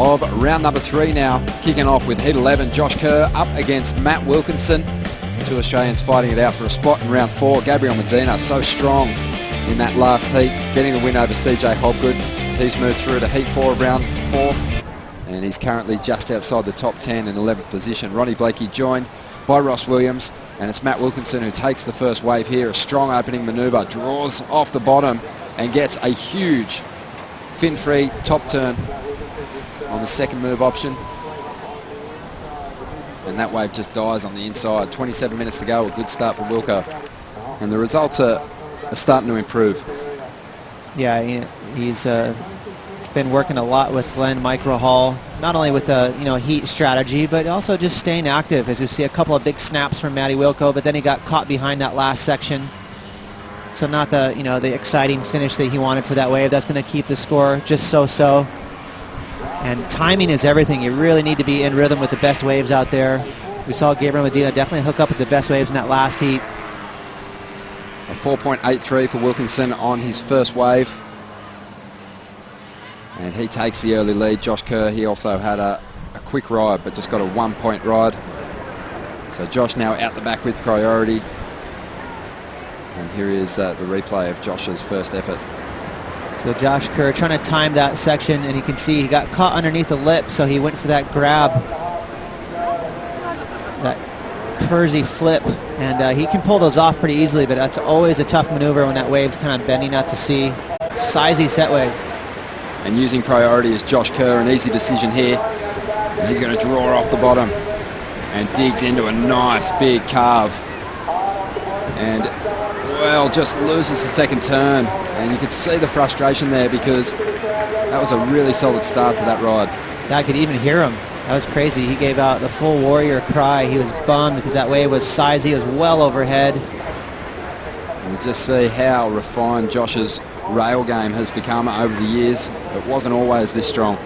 of round number 3 now. Kicking off with Heat 11, Josh Kerr up against Matt Wilkinson. 2 Australians fighting it out for a spot in round 4. Gabriel Medina so strong in that last heat, getting the win over CJ Hobgood. He's moved through to Heat 4 of round 4, and he's currently just outside the top 10 in 11th position. Ronnie Blakey joined by Ross Williams, and it's Matt Wilkinson who takes the first wave here. A strong opening manoeuvre, draws off the bottom and gets a huge fin-free top turn on the second move option. And that wave just dies on the inside. 27 minutes to go, a good start for Wilco. And the results are starting to improve. Yeah, he's been working a lot with Glenn Microhall, not only with the heat strategy, but also just staying active. As you see, a couple of big snaps from Matty Wilco, but then he got caught behind that last section. So not the the exciting finish that he wanted for that wave. That's going to keep the score just so-so. And timing is everything. You really need to be in rhythm with the best waves out there. We saw Gabriel Medina definitely hook up with the best waves in that last heat. A 4.83 for Wilkinson on his first wave. And he takes the early lead. Josh Kerr, he also had a quick ride, but just got a 1-point ride. So Josh now out the back with priority. And here is the replay of Josh's first effort. So Josh Kerr trying to time that section, and you can see he got caught underneath the lip, so he went for that grab, that Kersey flip, and he can pull those off pretty easily, but that's always a tough maneuver when that wave's kind of bending out to sea. Sizey set wave. And using priority is Josh Kerr, an easy decision here. And he's going to draw off the bottom and digs into a nice big carve. And, well, just loses the second turn. And you could see the frustration there because that was a really solid start to that ride. I could even hear him. That was crazy. He gave out the full warrior cry. He was bummed because that wave was Sizey, it was well overhead. And you just see how refined Josh's rail game has become over the years. It wasn't always this strong.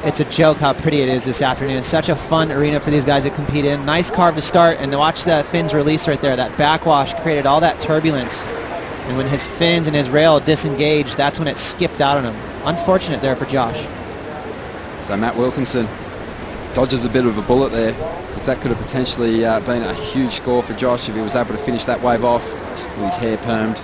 It's a joke how pretty it is this afternoon. Such a fun arena for these guys to compete in. Nice carve to start, and to watch that fins release right there. That backwash created all that turbulence. And when his fins and his rail disengaged, that's when it skipped out on him. Unfortunate there for Josh. So Matt Wilkinson dodges a bit of a bullet there, because that could have potentially been a huge score for Josh if he was able to finish that wave off with his hair permed,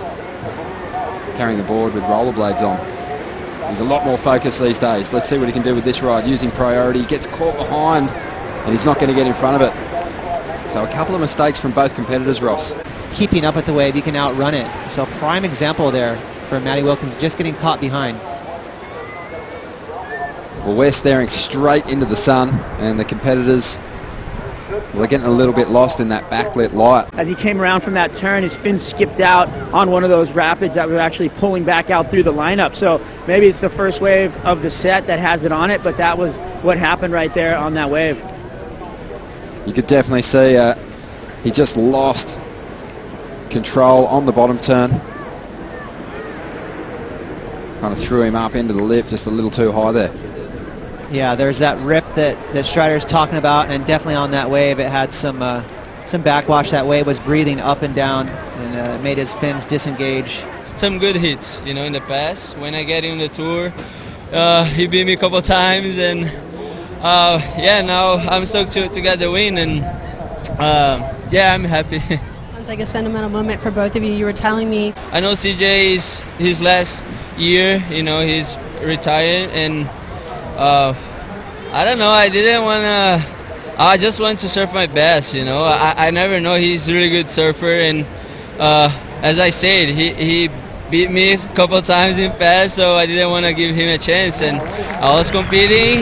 carrying the board with rollerblades on. He's a lot more focused these days. Let's see what he can do with this ride. Using priority, gets caught behind, and he's not going to get in front of it. So a couple of mistakes from both competitors, Ross. Keeping up with the wave, you can outrun it. So prime example there for Matty Wilkins, just getting caught behind. Well, we're staring straight into the sun, and the competitors, they're getting a little bit lost in that backlit light. As he came around from that turn, his fin skipped out on one of those rapids that were actually pulling back out through the lineup. So maybe it's the first wave of the set that has it on it, but that was what happened right there on that wave. You could definitely see he just lost control on the bottom turn. Kind of threw him up into the lip just a little too high there. Yeah, there's that rip that Strider's talking about, and definitely on that wave it had some backwash. That wave was breathing up and down, and made his fins disengage. Some good hits, in the past. When I get in the tour, he beat me a couple times, and yeah, now I'm stoked to get the win, and yeah, I'm happy. Sounds like a sentimental moment for both of you. You were telling me. I know CJ is his last year, he's retired, and I don't know, I didn't want to, I just want to surf my best, I never know, he's a really good surfer, and as I said, he beat me a couple times in past, so I didn't want to give him a chance, and I was competing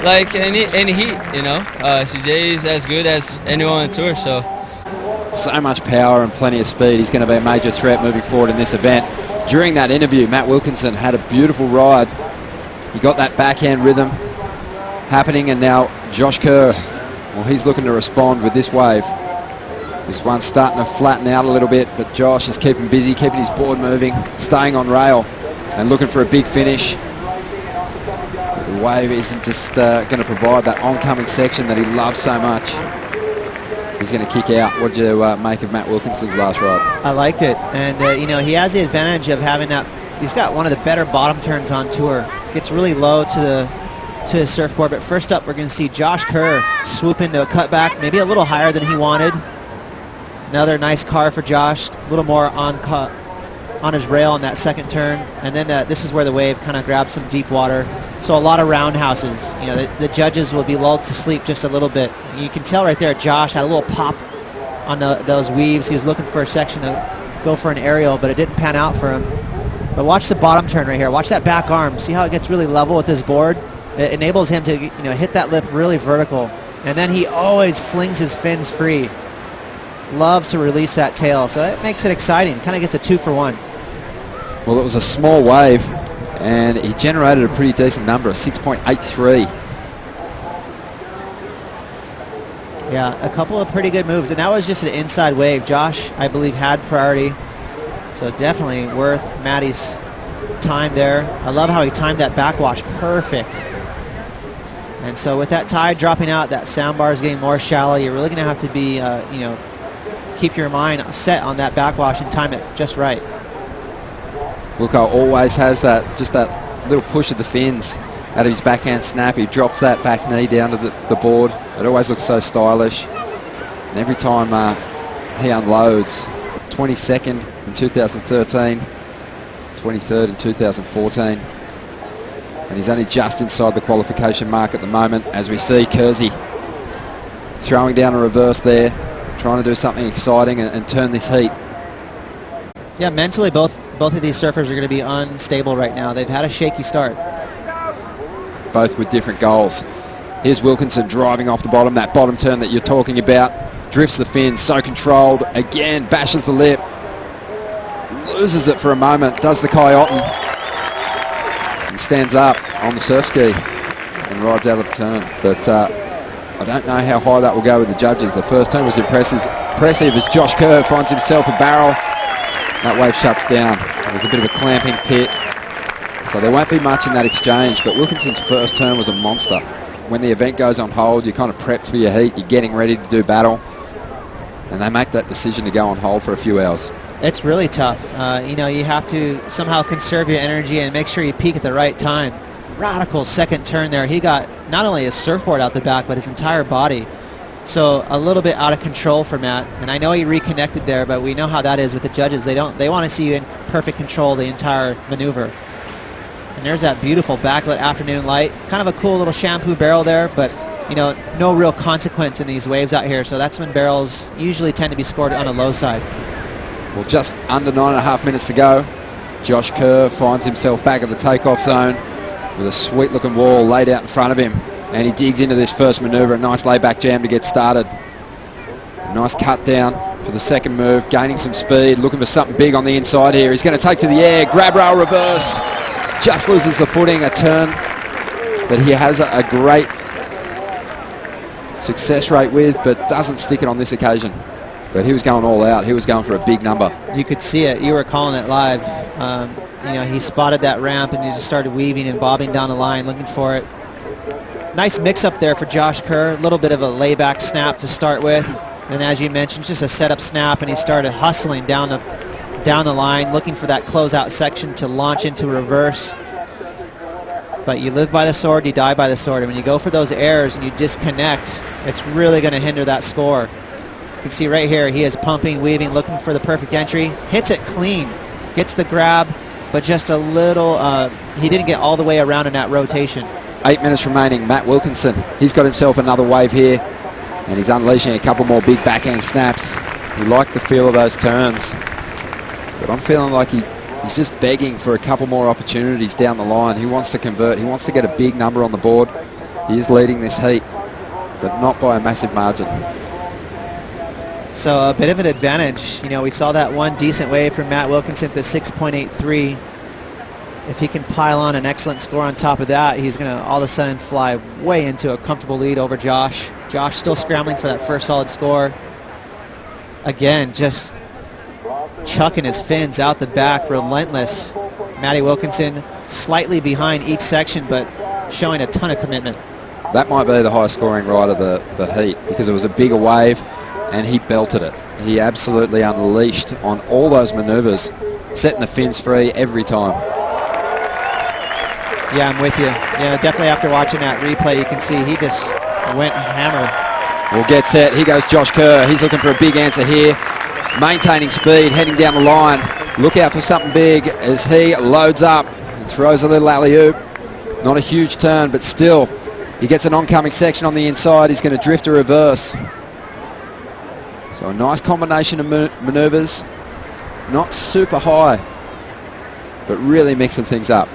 like any heat, CJ is as good as anyone on the tour, So much power and plenty of speed. He's going to be a major threat moving forward in this event. During that interview, Matt Wilkinson had a beautiful ride. He got that backhand rhythm happening, and now Josh Kerr, well, he's looking to respond with this wave. This one's starting to flatten out a little bit, but Josh is keeping busy, keeping his board moving, staying on rail, and looking for a big finish. The wave isn't just going to provide that oncoming section that he loves so much. He's going to kick out. What did you make of Matt Wilkinson's last ride? I liked it, and he has the advantage of having that. He's got one of the better bottom turns on tour. Gets really low to to his surfboard. But first up, we're going to see Josh Kerr swoop into a cutback, maybe a little higher than he wanted. Another nice car for Josh, a little more on his rail on that second turn. And then this is where the wave kind of grabs some deep water. So a lot of roundhouses. You know, the judges will be lulled to sleep just a little bit. You can tell right there, Josh had a little pop on those weaves. He was looking for a section to go for an aerial, but it didn't pan out for him. But watch the bottom turn right here. Watch that back arm. See how it gets really level with his board? It enables him to hit that lip really vertical. And then he always flings his fins free. Loves to release that tail. So it makes it exciting. Kind of gets a 2-for-1. Well, it was a small wave, and he generated a pretty decent number, a 6.83. Yeah, a couple of pretty good moves, and that was just an inside wave. Josh, I believe, had priority, so definitely worth Matty's time there. I love how he timed that backwash perfect. And so with that tide dropping out, that soundbar is getting more shallow. You're really going to have to be, keep your mind set on that backwash and time it just right. Wilco always has just that little push of the fins out of his backhand snap. He drops that back knee down to the board. It always looks so stylish. And every time he unloads, 22nd in 2013, 23rd in 2014. And he's only just inside the qualification mark at the moment, as we see Kersey throwing down a reverse there, trying to do something exciting and turn this heat. Yeah, mentally both of these surfers are going to be unstable right now. They've had a shaky start. Both with different goals. Here's Wilkinson driving off the bottom, that bottom turn that you're talking about. Drifts the fin, so controlled. Again, bashes the lip. Loses it for a moment, does the Coyote. And stands up on the surf ski and rides out of the turn. But I don't know how high that will go with the judges. The first turn was impressive as Josh Kerr finds himself a barrel. That wave shuts down. It was a bit of a clamping pit. So there won't be much in that exchange, but Wilkinson's first turn was a monster. When the event goes on hold, you're kind of prepped for your heat, you're getting ready to do battle, and they make that decision to go on hold for a few hours. It's really tough. You have to somehow conserve your energy and make sure you peak at the right time. Radical second turn there. He got not only his surfboard out the back, but his entire body. So a little bit out of control for Matt, and I know he reconnected there, but we know how that is with the judges. They want to see you in perfect control the entire maneuver. And there's that beautiful backlit afternoon light. Kind of a cool little shampoo barrel there, but no real consequence in these waves out here. So that's when barrels usually tend to be scored on the low side. Well, just under 9.5 minutes to go. Josh Kerr finds himself back at the takeoff zone with a sweet looking wall laid out in front of him. And he digs into this first maneuver, a nice layback jam to get started. Nice cut down for the second move, gaining some speed, looking for something big on the inside here. He's going to take to the air, grab rail reverse, just loses the footing, a turn that he has a great success rate with, but doesn't stick it on this occasion. But he was going all out. He was going for a big number. You could see it. You were calling it live. He spotted that ramp and he just started weaving and bobbing down the line, looking for it. Nice mix-up there for Josh Kerr. A little bit of a layback snap to start with. And as you mentioned, just a setup snap, and he started hustling down the line, looking for that closeout section to launch into reverse. But you live by the sword, you die by the sword. And when you go for those airs and you disconnect, it's really going to hinder that score. You can see right here, he is pumping, weaving, looking for the perfect entry. Hits it clean, gets the grab, but just a little, he didn't get all the way around in that rotation. 8 minutes remaining. Matt Wilkinson, he's got himself another wave here, and he's unleashing a couple more big backhand snaps. He liked the feel of those turns, but I'm feeling like he's just begging for a couple more opportunities down the line. He wants to convert. He wants to get a big number on the board. He is leading this heat, but not by a massive margin. So a bit of an advantage. We saw that one decent wave from Matt Wilkinson at the 6.83. If he can pile on an excellent score on top of that, he's going to all of a sudden fly way into a comfortable lead over Josh. Josh still scrambling for that first solid score. Again, just chucking his fins out the back, relentless. Matty Wilkinson slightly behind each section, but showing a ton of commitment. That might be the highest scoring ride of the heat, because it was a bigger wave and he belted it. He absolutely unleashed on all those maneuvers, setting the fins free every time. Yeah, I'm with you. Yeah, definitely after watching that replay, you can see he just went hammer. Well, get set. Here goes Josh Kerr. He's looking for a big answer here. Maintaining speed, heading down the line. Look out for something big as he loads up and throws a little alley-oop. Not a huge turn, but still, he gets an oncoming section on the inside. He's going to drift a reverse. So a nice combination of maneuvers. Not super high, but really mixing things up.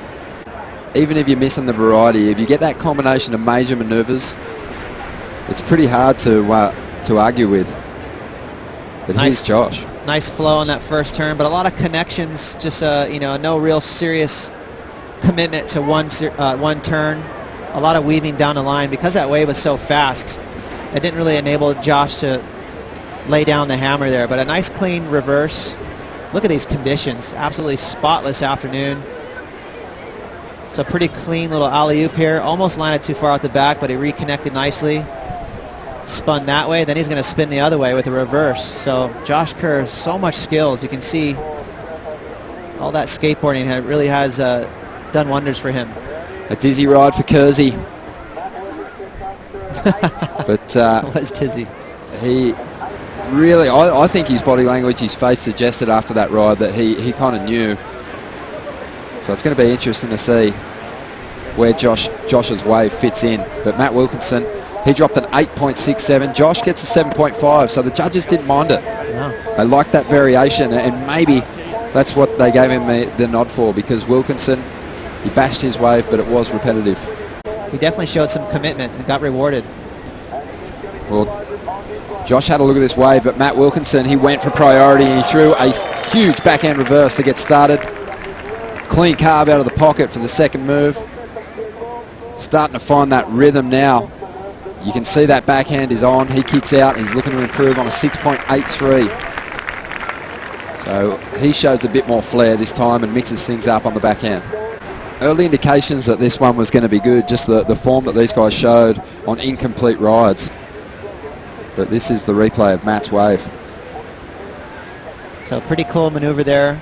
Even if you're missing the variety, if you get that combination of major maneuvers, it's pretty hard to argue with. But here's Josh. Nice flow on that first turn, but a lot of connections. Just no real serious commitment to one turn. A lot of weaving down the line because that wave was so fast. It didn't really enable Josh to lay down the hammer there. But a nice clean reverse. Look at these conditions. Absolutely spotless afternoon. So pretty clean little alley-oop here. Almost landed too far out the back, but he reconnected nicely. Spun that way, then he's going to spin the other way with a reverse. So Josh Kerr, so much skills. You can see all that skateboarding really has done wonders for him. A dizzy ride for Kersey. But it was dizzy. He really, I think his body language, his face suggested after that ride that he kind of knew. So it's going to be interesting to see where Josh's wave fits in. But Matt Wilkinson, he dropped an 8.67. Josh gets a 7.5, so the judges didn't mind it. Wow. They liked that variation, and maybe that's what they gave him the nod for, because Wilkinson, he bashed his wave, but it was repetitive. He definitely showed some commitment and got rewarded. Well, Josh had a look at this wave, but Matt Wilkinson, he went for priority, and he threw a huge backhand reverse to get started. Clean carve out of the pocket for the second move. Starting to find that rhythm now. You can see that backhand is on. He kicks out. He's looking to improve on a 6.83. So he shows a bit more flair this time and mixes things up on the backhand. Early indications that this one was going to be good, just the form that these guys showed on incomplete rides. But this is the replay of Matt's wave. So pretty cool maneuver there.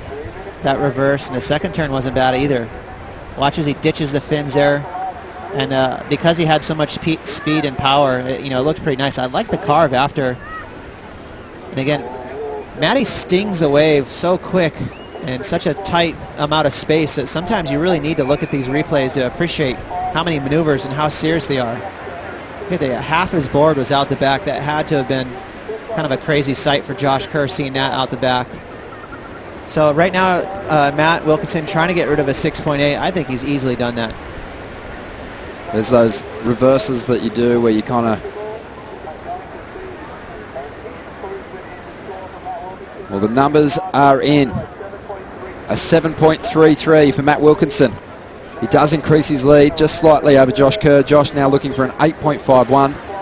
That reverse, and the second turn wasn't bad either. Watch as he ditches the fins there. And because he had so much speed and power, it looked pretty nice. I like the carve after. And again, Matty stings the wave so quick in such a tight amount of space that sometimes you really need to look at these replays to appreciate how many maneuvers and how serious they are. Half his board was out the back. That had to have been kind of a crazy sight for Josh Kerr, seeing that out the back. So right now, Matt Wilkinson trying to get rid of a 6.8. I think he's easily done that. There's those reverses that you do where you kind of... Well, the numbers are in. A 7.33 for Matt Wilkinson. He does increase his lead just slightly over Josh Kerr. Josh now looking for an 8.51.